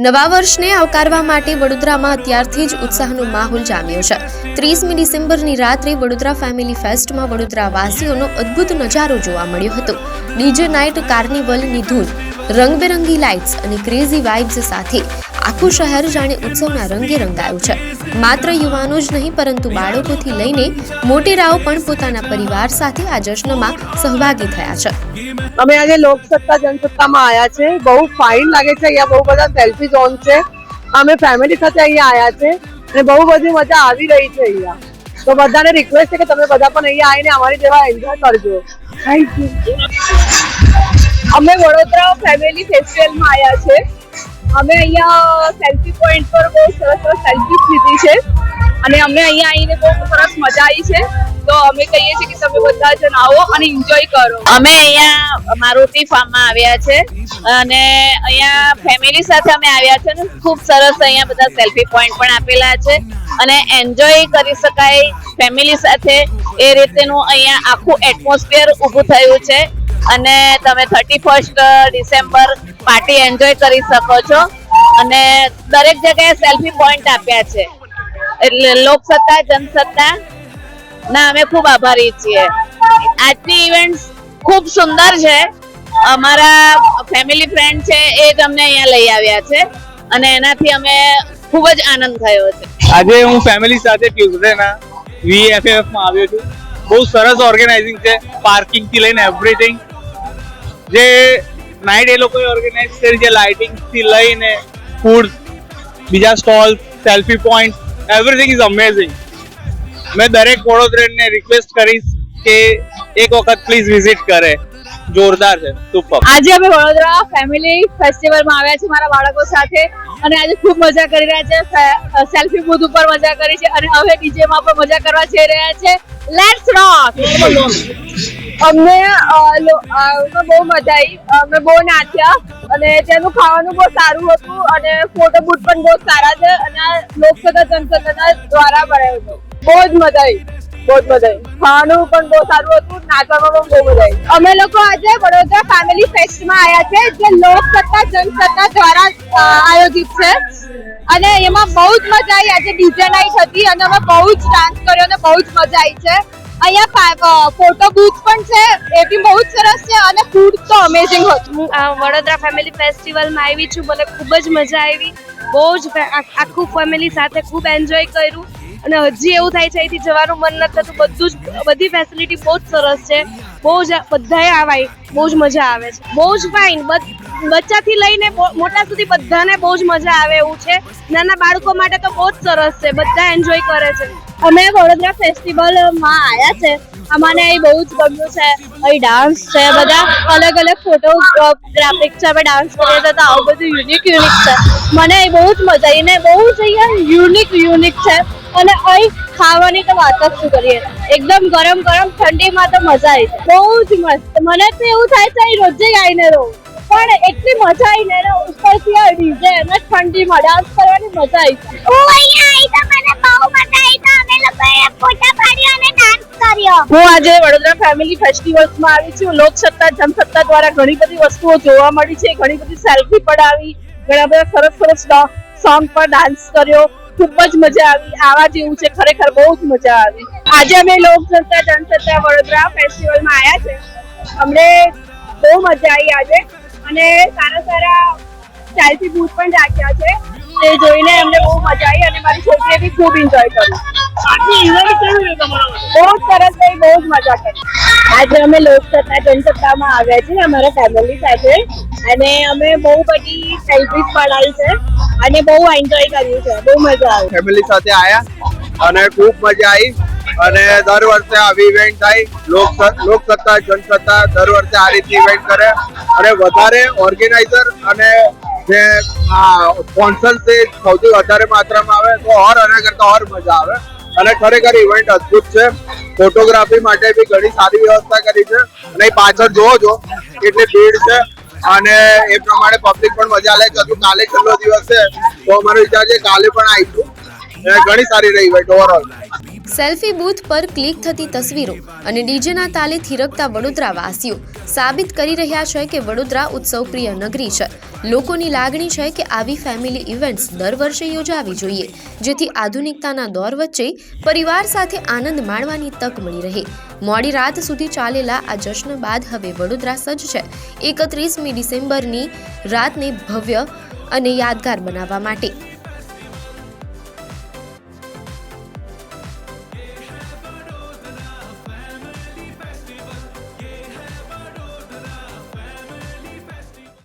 નવા વર્ષને આવકારવા માટે વડોદરામાં અત્યારથી જ ઉત્સાહનો માહોલ જામ્યો છે। 30મી ડિસેમ્બરની રાત્રે વડોદરા ફેમિલી ફેસ્ટમાં વડોદરાવાસીઓનો અદ્ભુત નજારો જોવા મળ્યો હતો। ડીજે નાઇટ, કાર્નિવલની ધૂન, રંગબેરંગી લાઇટ્સ અને ક્રેઝી વાઇબ્સ સાથે આખું શહેર જાણે ઉત્સવના રંગે રંગાયું છે। માત્ર યુવાનો જ નહીં પરંતુ બાળકોથી લઈને મોટેરાઓ પણ પોતાના પરિવાર સાથે આ જશ્નમાં સહભાગી થયા છે। અમે આજે લોકસત્તા જનસત્તામાં આવ્યા છે। બહુ ફાઇન લાગે છે। અહીંયા બહુ બધા સેલ્ફી ઝોન છે। અમે ફેમિલી સાથે અહીંયા આવ્યા છે અને બહુ બધી મજા આવી રહી છે અહીંયા। તો બધાને રિક્વેસ્ટ છે કે તમે બધા પણ અહીંયા આવીને અમારી જેવા એન્જોય કરજો। Thank you. અમે વડોદરા ફેમિલી ફેસ્ટિવલમાં આવ્યા છે। અમે અહીંયા સેલ્ફી પોઈન્ટ પર બહુ સરસ સરસ સેલ્ફી લીધી છે અને અમને અહીંયા આવીને બહુ સરસ મજા આવી છે। તો અમે કહીએ છીએ કે તમે બધા જણ આવો અને એન્જોય કરો। અમે અહીંયા મારુતિ ફાર્મમાં આવ્યા છે અને અહીંયા ફેમિલી સાથે અમે આવ્યા છે ને ખૂબ સરસ અહીંયા બધા સેલ્ફી પોઈન્ટ પણ આપેલા છે અને એન્જોય કરી શકાય ફેમિલી સાથે એ રીતેનું અહીંયા આખું એટમોસ્ફિયર ઊભું થયું છે અને તમે 31 ડિસેમ્બર પાર્ટી એન્જોય કરી શકો છો અને દરેક જગ્યાએ સેલ્ફી પોઈન્ટ આપ્યા છે। એટલે લોકસત્તા જનસત્તા ના અમે ખૂબ આભારી છીએ। આજની ઇવેન્ટ ખૂબ સુંદર છે। અમારા ફેમિલી ફ્રેન્ડ છે એ જ અમને અહીંયા લઈ આવ્યા છે અને એનાથી અમે ખૂબ જ આનંદ થયો છે। આજે હું ફેમિલી સાથે ટ્યુઝડેના VFF માં આવ્યો છું। બહુ સરસ ઓર્ગેનાઇઝિંગ છે, પાર્કિંગ થી લઈને એવરીથિંગ જે નાઇટ એ લોકોએ ઓર્ગેનાઇઝ કરી છે, લાઇટિંગ થી લઈને ફૂડ, બીજા stall, selfie point, everything is amazing. मैं दरेक वडोदराने रिक्वेस्ट करीश के एक वक्त प्लीज विजिट करे। जोरदार है, सुपर। આજે અમે વડોદરા ફેમિલી ફેસ્ટિવલમાં આવ્યા છે મારા બાળકો સાથે અને આજે ખૂબ મજા કરી રહ્યા છે। સેલ્ફી બૂથ ઉપર મજા કરી છે અને હવે ડીજે માં પણ મજા કરવા જઈ રહ્યા છે। લેટ્સ રોક। અમને બહુ મજા આવી। અમે બહુ નાચ્યા અને તેનું ખાવાનું બહુ સારું હતું અને ફોટો બૂથ પણ બહુ સારા છે અને આ લોકસત્તા જનસત્તાના દ્વારા બનાવ્યું હતું। બહુ જ મજા આવી, બહુ જ મજા આવી। ખાવાનું પણ બહુ સારું હતું, નાચવામાં પણ બહુ મજા આવી। અમે લોકો આજે વડોદરા ફેમિલી ફેસ્ટમાં આવ્યા છે જે લોકસત્તા જનસત્તા દ્વારા આયોજિત છે અને એમાં બહુ જ મજા આવી। આજે ડીજે નાઇટ હતી અને અમે બહુ જ ડાન્સ કર્યો અને બહુ જ મજા આવી છે। અહીંયા ફોટો બૂથ પણ છે, એ બી બહુ જ સરસ છે અને ફૂડ તો અમેઝિંગ હતું। હું વડોદરા ફેમિલી ફેસ્ટિવલમાં આવી છું। મને ખૂબ જ મજા આવી। બહુ જ આખું ફેમિલી સાથે ખૂબ એન્જોય કર્યું અને હજી એવું થાય છે અહીંથી જવાનું મન નથી થતું। બધી ફેસિલિટી બહુ જ સરસ છે। બહુ જ બધાએ આવાય, બહુ જ મજા આવે છે। બહુ જ ફાઇન, બચ્ચાથી લઈને મોટા સુધી બધાને બહુ જ મજા આવે એવું છે। નાના બાળકો માટે તો બહુ જ સરસ છે, બધા એન્જોય કરે છે। અમે વડોદરા ફેસ્ટિવલમાં આવ્યા છે। અમને અહીં બહુ જ ગમ્યું છે। અહીં ડાન્સ છે, બધા અલગ અલગ ફોટોગ્રાફિક છે। અમે ડાન્સ કરીએ છીએ તો આવું બધું યુનિક છે। મને અહીં બહુ જ મજા આવી ને બહુ જ અહીંયા યુનિક છે અને અહીં ખાવાની તો વાત જ શું કરીએ। એકદમ ગરમ ઠંડીમાં તો મજા આવી, બહુ જ મસ્ત। મને તો એવું થાય છે અહીં રોજે આવીને રહું પણ એટલી મજા આવી ને ઉપરથી આ ડીજે અને ઠંડીમાં ડાન્સ કરવાની મજા આવી। હું અહીંયા આવી તો મને બહુ મજા આવી તો અમે લોકોએ ફોટા પાડ્યો અને ડાન્સ કર્યો। હું આજે વડોદરા ફેમિલી ફેસ્ટિવલ્સમાં આવી છું। લોકસત્તા જનસત્તા દ્વારા ઘણી બધી વસ્તુઓ જોવા મળી છે, ઘણી બધી સેલ્ફી પડાવી, ઘણા બધા સરસ સોંગ પર ડાન્સ કર્યો। ખૂબ જ મજા આવી। આવા જેવું છે, ખરેખર બહુ જ મજા આવી। આજે અમે લોકસત્તા જનસત્તા વડોદરા ફેસ્ટિવલમાં આવ્યા છે। અમને બહુ મજા આવી આજે અને સારા સેલ્ફી બૂથ પણ રાખ્યા છે, તે જોઈને અમને બહુ મજા આવી અને મારી છોકરીએ બી ખૂબ એન્જોય કર્યું। બહુ જ સરસ થઈ, બહુ જ મજા કરી। આજે અમે લોકસત્તા જનસત્તામાં આવ્યા છીએ અમારા ફેમિલી સાથે અને અમે બહુ બધી સેલ્ફીઝ પડાવી છે અને બહુ એન્જોય કર્યું છે। બહુ મજા આવી। ફેમિલી સાથે આયા અને ખૂબ મજા આવી અને દર વર્ષે આવી ઇવેન્ટ થાય। લોકસત્તા જનસત્તા દર વર્ષે આ રીતે ઇવેન્ટ કરે અને વધારે ઓર્ગેનાઇઝર અને જે સ્પોન્સર છે સૌથી વધારે માત્રામાં આવે તો આના કરતા મજા આવે અને ખરેખર ઇવેન્ટ અદ્ભુત છે। ફોટોગ્રાફી માટે બી ઘણી સારી વ્યવસ્થા કરી છે અને પાછળ જોવો છો કેટલી ભીડ છે અને એ પ્રમાણે પબ્લિક પણ મજા લે છે। કાલે છેલ્લો દિવસ છે તો અમારો વિચાર છે કાલે પણ આવીશું। ઘણી સારી રહી ઇવેન્ટ ઓવરઓલ। સેલ્ફી બૂથ પર ક્લિક થતી તસવીરો અને ડીજેના તાલે થીરકતા વડોદરા વાસીઓ સાબિત કરી રહ્યા છે કે વડોદરા ઉત્સવપ્રિય નગરી છે. લોકોની લાગણી છે કે આવી ફેમિલી ઇવેન્ટ્સ દર વર્ષે યોજાવી જોઈએ, જેથી આધુનિકતાના દોર વચ્ચે પરિવાર સાથે આનંદ માણવાની તક મળી રહે. મોડી રાત સુધી ચાલેલા આ જશ્ન બાદ હવે વડોદરા સજ્જ છે 31મી ડિસેમ્બરની રાતને ભવ્ય અને યાદગાર બનાવવા માટે.